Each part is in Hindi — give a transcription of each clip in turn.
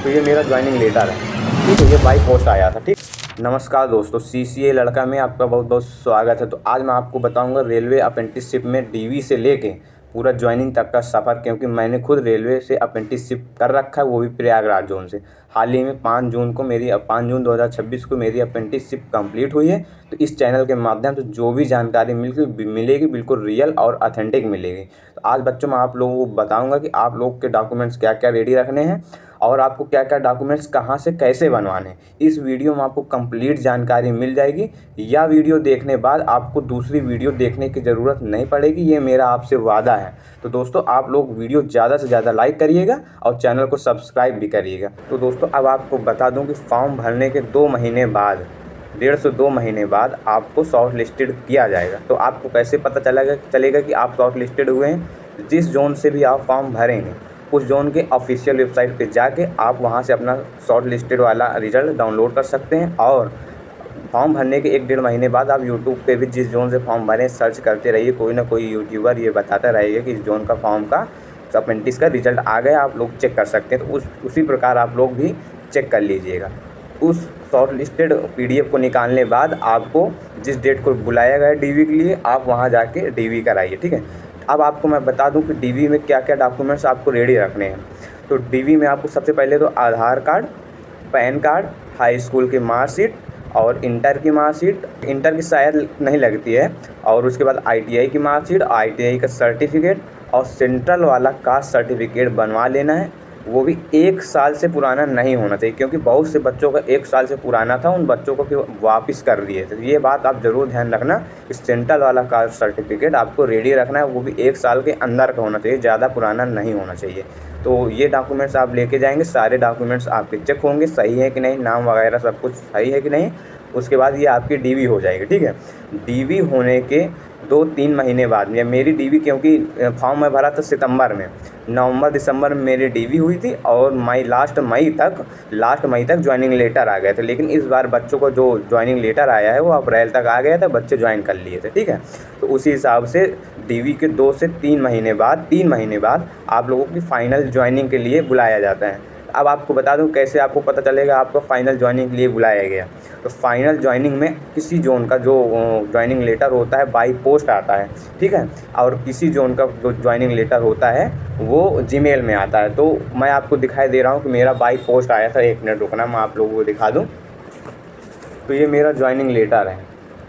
तो ये मेरा ज्वाइनिंग लेटर है, ठीक है। ये बाई पोस्ट आया था, ठीक। नमस्कार दोस्तों, सीसीए लड़का में आपका बहुत बहुत स्वागत है। तो आज मैं आपको बताऊंगा रेलवे अप्रेंटिसशिप में डीवी से लेके पूरा ज्वाइनिंग तक का सफ़र, क्योंकि मैंने खुद रेलवे से अप्रेंटिसशिप कर रखा है, वो भी प्रयागराज जोन से। हाल ही में 5 जून 2026 को मेरी अप्रेंटिसशिप कंप्लीट हुई है। तो इस चैनल के माध्यम से जो भी जानकारी मिलेगी बिल्कुल रियल और ऑथेंटिक मिलेगी। तो आज बच्चों मैं आप लोगों को बताऊंगा कि आप लोग के डॉक्यूमेंट्स क्या क्या रेडी रखने हैं और आपको क्या क्या डॉक्यूमेंट्स कहाँ से कैसे बनवाने। इस वीडियो में आपको कंप्लीट जानकारी मिल जाएगी। या वीडियो देखने बाद आपको दूसरी वीडियो देखने की ज़रूरत नहीं पड़ेगी, ये मेरा आपसे वादा है। तो दोस्तों आप लोग वीडियो ज़्यादा से ज़्यादा लाइक करिएगा और चैनल को सब्सक्राइब भी करिएगा। तो दोस्तों अब आपको बता दूं कि फॉर्म भरने के 2 महीने बाद, 1.5 से 2 महीने बाद आपको शॉर्ट लिस्टेड किया जाएगा। तो आपको कैसे पता चलेगा कि आप शॉर्ट लिस्टेड हुए हैं? जिस जोन से भी आप फॉर्म भरेंगे उस जोन के ऑफिशियल वेबसाइट पे जाके आप वहाँ से अपना शॉर्ट लिस्टेड वाला रिजल्ट डाउनलोड कर सकते हैं। और फॉर्म भरने के 1-1.5 महीने बाद आप यूट्यूब पे भी जिस जोन से फॉर्म भरें सर्च करते रहिए, कोई ना कोई यूट्यूबर ये बताता रहेगा कि इस जोन का फॉर्म का अप्रेंटिस का रिजल्ट आ गया, आप लोग चेक कर सकते हैं। तो उसी प्रकार आप लोग भी चेक कर लीजिएगा। उस शॉर्ट लिस्टेड PDF को निकालने बाद आपको जिस डेट को बुलाया गया है डीवी के लिए, आप वहाँ जाके डीवी कराइए, ठीक है। अब आपको मैं बता दूं कि डीवी में क्या क्या डॉक्यूमेंट्स आपको रेडी रखने हैं। तो डीवी में आपको सबसे पहले तो Aadhaar card, PAN card, high school की मार्कशीट और इंटर की मार्कशीट, इंटर की शायद नहीं लगती है, और उसके बाद ITI की मार्कशीट, ITI का सर्टिफिकेट और सेंट्रल वाला कास्ट सर्टिफिकेट बनवा लेना है। वो भी 1 साल से पुराना नहीं होना चाहिए, क्योंकि बहुत से बच्चों का 1 साल से पुराना था, उन बच्चों को फिर वापस कर दिए थे। तो ये बात आप ज़रूर ध्यान रखना कि सेंट्रल वाला कास्ट सर्टिफिकेट आपको रेडी रखना है, वो भी 1 साल के अंदर का होना चाहिए, ज़्यादा पुराना नहीं होना चाहिए। तो ये डॉक्यूमेंट्स आप लेके जाएंगे, सारे डॉक्यूमेंट्स आपके चेक होंगे सही है कि नहीं, नाम वगैरह सब कुछ सही है कि नहीं। उसके बाद ये आपकी डीवी हो जाएगी, ठीक है। डीवी होने के 2-3 महीने बाद, या मेरी डीवी, क्योंकि फॉर्म मैं भरा था सितंबर में, नवंबर दिसंबर में मेरी डीवी हुई थी और लास्ट मई तक ज्वाइनिंग लेटर आ गए थे। लेकिन इस बार बच्चों को जो ज्वाइनिंग लेटर आया है वो अप्रैल तक आ गया था, बच्चे ज्वाइन कर लिए थे, ठीक है। तो उसी हिसाब से डीवी के 2 से 3 महीने बाद आप लोगों की फ़ाइनल ज्वाइनिंग के लिए बुलाया जाता है। अब आपको बता दूं कैसे आपको पता चलेगा आपको फ़ाइनल ज्वाइनिंग के लिए बुलाया गया। तो फ़ाइनल ज्वाइनिंग में किसी जोन का जो ज्वाइनिंग लेटर होता है बाई पोस्ट आता है, ठीक है। और किसी जोन का जो ज्वाइनिंग लेटर होता है वो जीमेल में आता है। तो मैं आपको दिखाई दे रहा हूँ कि मेरा बाई पोस्ट आया था। 1 मिनट रुकना, मैं आप लोगों को दिखा दूँ। तो ये मेरा ज्वाइनिंग लेटर है,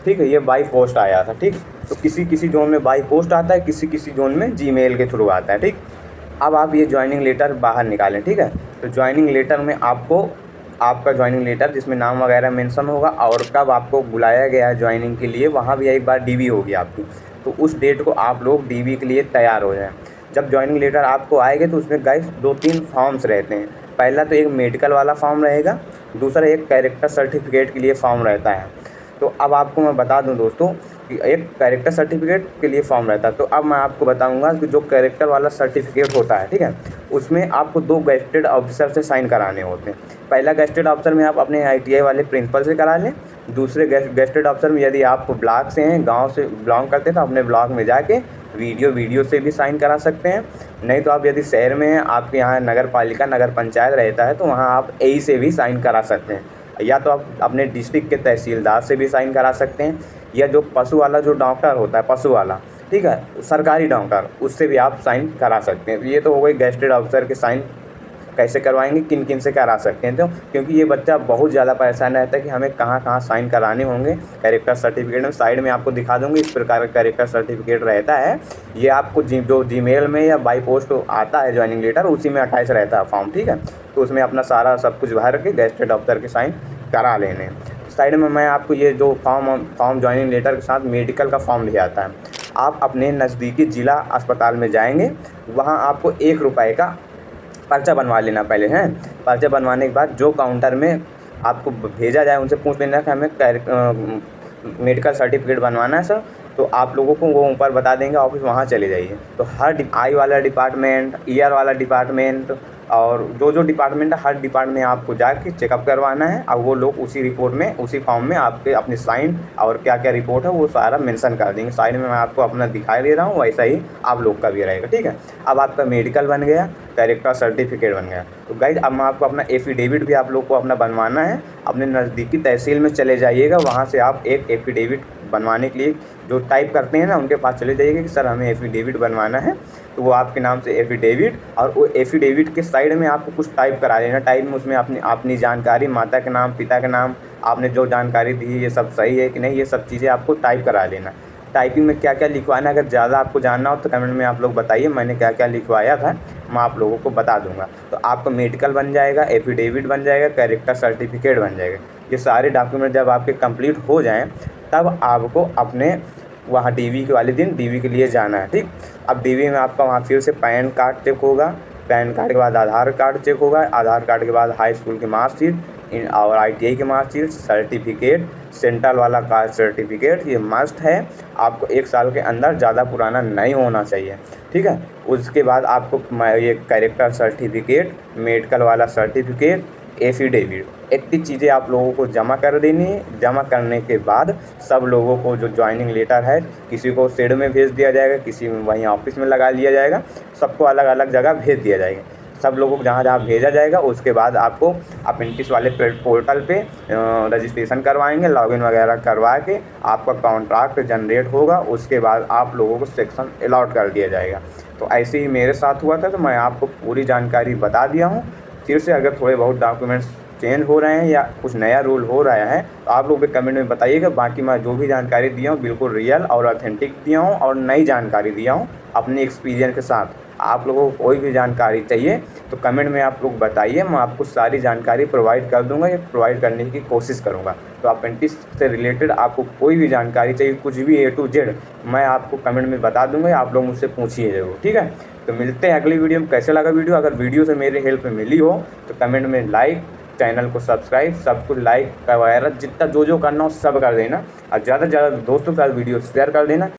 ठीक है। ये बाई पोस्ट आया था, ठीक। तो किसी जोन में बाई पोस्ट आता है, किसी जोन में जीमेल के थ्रू आता है, ठीक। अब आप ये ज्वाइनिंग लेटर बाहर निकालें, ठीक है। तो ज्वाइनिंग लेटर में आपको आपका ज्वाइनिंग लेटर जिसमें नाम वगैरह मेंशन होगा और कब आपको बुलाया गया है ज्वाइनिंग के लिए, वहाँ भी एक बार डीवी होगी आपकी। तो उस डेट को आप लोग डीवी के लिए तैयार हो जाएं। जब ज्वाइनिंग लेटर आपको आएगा तो उसमें गाइस 2-3 फॉर्म्स रहते हैं। पहला तो एक मेडिकल वाला फॉर्म रहेगा, दूसरा एक कैरेक्टर सर्टिफिकेट के लिए फॉर्म रहता है। तो अब आपको मैं बता दूं दोस्तों कि एक कैरेक्टर सर्टिफिकेट के लिए फॉर्म रहता है। तो अब मैं आपको बताऊंगा कि जो कैरेक्टर वाला सर्टिफिकेट होता है, ठीक है, उसमें आपको 2 गेस्टेड ऑफिसर से साइन कराने होते हैं। पहला गेस्टेड ऑफिसर में आप अपने ITI वाले प्रिंसिपल से करा लें। दूसरे गेस्टेड ऑफिसर में यदि आप ब्लॉक से हैं, गांव से बिलोंग करते हैं, तो अपने ब्लॉक में जाके वीडियो से भी साइन करा सकते हैं। नहीं तो आप यदि शहर में हैं, आपके यहाँ नगर पालिका नगर पंचायत रहता है, तो वहाँ आप AE से भी साइन करा सकते हैं। या तो आप अपने डिस्ट्रिक्ट के तहसीलदार से भी साइन करा सकते हैं, या जो पशु वाला जो डॉक्टर होता है, पशु वाला, ठीक है, सरकारी डॉक्टर, उससे भी आप साइन करा सकते हैं। ये तो हो गई गेस्टेड ऑफिसर के साइन कैसे करवाएंगे, किन किन से करा सकते हैं। तो क्योंकि ये बच्चा बहुत ज़्यादा परेशान रहता है कि हमें कहाँ कहाँ साइन कराने होंगे कैरेक्टर सर्टिफिकेट में। साइड में आपको दिखा दूँगी इस प्रकार का कैरेक्टर सर्टिफिकेट रहता है। ये आपको जो जीमेल में या बाई पोस्ट आता है ज्वाइनिंग लेटर, उसी में अटैच रहता है फॉर्म, ठीक है। तो उसमें अपना सारा सब कुछ भर के गेस्टेड ऑफिसर के साइन करा लेने। साइड में मैं आपको ये जो फॉर्म ज्वाइनिंग लेटर के साथ मेडिकल का फॉर्म भी आता है। आप अपने नज़दीकी ज़िला अस्पताल में जाएंगे, वहाँ आपको 1 रुपये का पर्चा बनवा लेना पहले हैं। पर्चा बनवाने के बाद जो काउंटर में आपको भेजा जाए उनसे पूछ लेना कि हमें मेडिकल सर्टिफिकेट बनवाना है सर। तो आप लोगों को वो ऊपर बता देंगे ऑफिस, वहाँ चले जाइए। तो हर आई वाला डिपार्टमेंट, ER वाला डिपार्टमेंट और जो जो डिपार्टमेंट है हर डिपार्टमेंट में आपको जाके चेकअप करवाना है और वो लोग उसी रिपोर्ट में उसी फॉर्म में आपके अपनी साइन और क्या क्या रिपोर्ट है वो सारा मेंशन कर देंगे। साइड में मैं आपको अपना दिखाई दे रहा हूँ, वैसा ही आप लोग का भी रहेगा, ठीक है। अब आपका मेडिकल बन गया, कैरेक्टर सर्टिफिकेट बन गया। तो गाइज अब मैं आपको अपना एफिडेविट भी आप लोग को अपना बनवाना है। अपने नज़दीकी तहसील में चले जाइएगा, वहाँ से आप एक एफिडेविट बनवाने के लिए जो टाइप करते हैं ना उनके पास चले जाइएगा कि सर हमें एफिडेविट बनवाना है। तो वो आपके नाम से एफिडेविट, और वो एफिडेविट के साइड में आपको कुछ टाइप करा लेना। टाइप में उसमें अपनी जानकारी, माता के नाम, पिता के नाम, आपने जो जानकारी दी ये सब सही है कि नहीं, ये सब चीज़ें आपको टाइप करा लेना। टाइपिंग में क्या क्या लिखवाना है अगर ज़्यादा आपको जानना हो तो कमेंट में आप लोग बताइए, मैंने क्या क्या लिखवाया था मैं आप लोगों को बता दूंगा। तो आपका मेडिकल बन जाएगा, एफिडेविट बन जाएगा, कैरेक्टर सर्टिफिकेट बन जाएगा। ये सारे डॉक्यूमेंट जब आपके कंप्लीट हो जाएं तब आपको अपने वहाँ डीवी के वाले दिन डीवी के लिए जाना है, ठीक। अब डीवी में आपका वहाँ फिर से पैन कार्ड चेक होगा, पैन कार्ड के बाद आधार कार्ड चेक होगा, आधार कार्ड के बाद हाई स्कूल की मार्कशीट और ITI की मार्कशीट, सर्टिफिकेट, सेंट्रल वाला कास्ट सर्टिफिकेट, ये मस्ट है। आपको 1 साल के अंदर ज़्यादा पुराना नहीं होना चाहिए, ठीक है। उसके बाद आपको ये कैरेक्टर सर्टिफिकेट, मेडिकल वाला सर्टिफिकेट, एफिडेविट, इतनी चीज़ें आप लोगों को जमा कर देनी है। जमा करने के बाद सब लोगों को जो ज्वाइनिंग लेटर है किसी को शेड में भेज दिया जाएगा, किसी में वहीं ऑफिस में लगा लिया जाएगा, सबको अलग अलग जगह भेज दिया जाएगा। सब लोगों को जहाँ जहाँ भेजा जाएगा उसके बाद आपको अप्रेंटिस वाले पोर्टल पे रजिस्ट्रेशन करवाएंगे, लॉगिन वगैरह करवा के आपका कॉन्ट्रैक्ट जनरेट होगा। उसके बाद आप लोगों को सेक्शन अलॉट कर दिया जाएगा। तो ऐसे ही मेरे साथ हुआ था, तो मैं आपको पूरी जानकारी बता दिया हूँ। फिर से अगर थोड़े बहुत डॉक्यूमेंट्स चेंज हो रहे हैं या कुछ नया रूल हो रहा है तो आप लोग भी कमेंट में बताइएगा। बाकी मैं जो भी जानकारी दिया हूँ बिल्कुल रियल और ऑथेंटिक दिया हूँ और नई जानकारी दिया हूँ अपने एक्सपीरियंस के साथ। आप लोगों को कोई भी जानकारी चाहिए तो कमेंट में आप लोग बताइए, मैं आपको सारी जानकारी प्रोवाइड कर दूंगा या प्रोवाइड करने की कोशिश करूंगा। तो अप्रेंटिस से रिलेटेड आपको कोई भी जानकारी चाहिए, कुछ भी A to Z, मैं आपको कमेंट में बता दूंगा, आप लोग मुझसे पूछिए ज़रूर, ठीक है। तो मिलते हैं अगली वीडियो में। कैसे लगा वीडियो? अगर वीडियो से मेरी हेल्प मिली हो तो कमेंट में लाइक, चैनल को सब्सक्राइब, सब कुछ लाइक वगैरह जितना जो करना हो सब कर देना, और ज़्यादा से ज़्यादा दोस्तों के साथ वीडियो शेयर कर देना।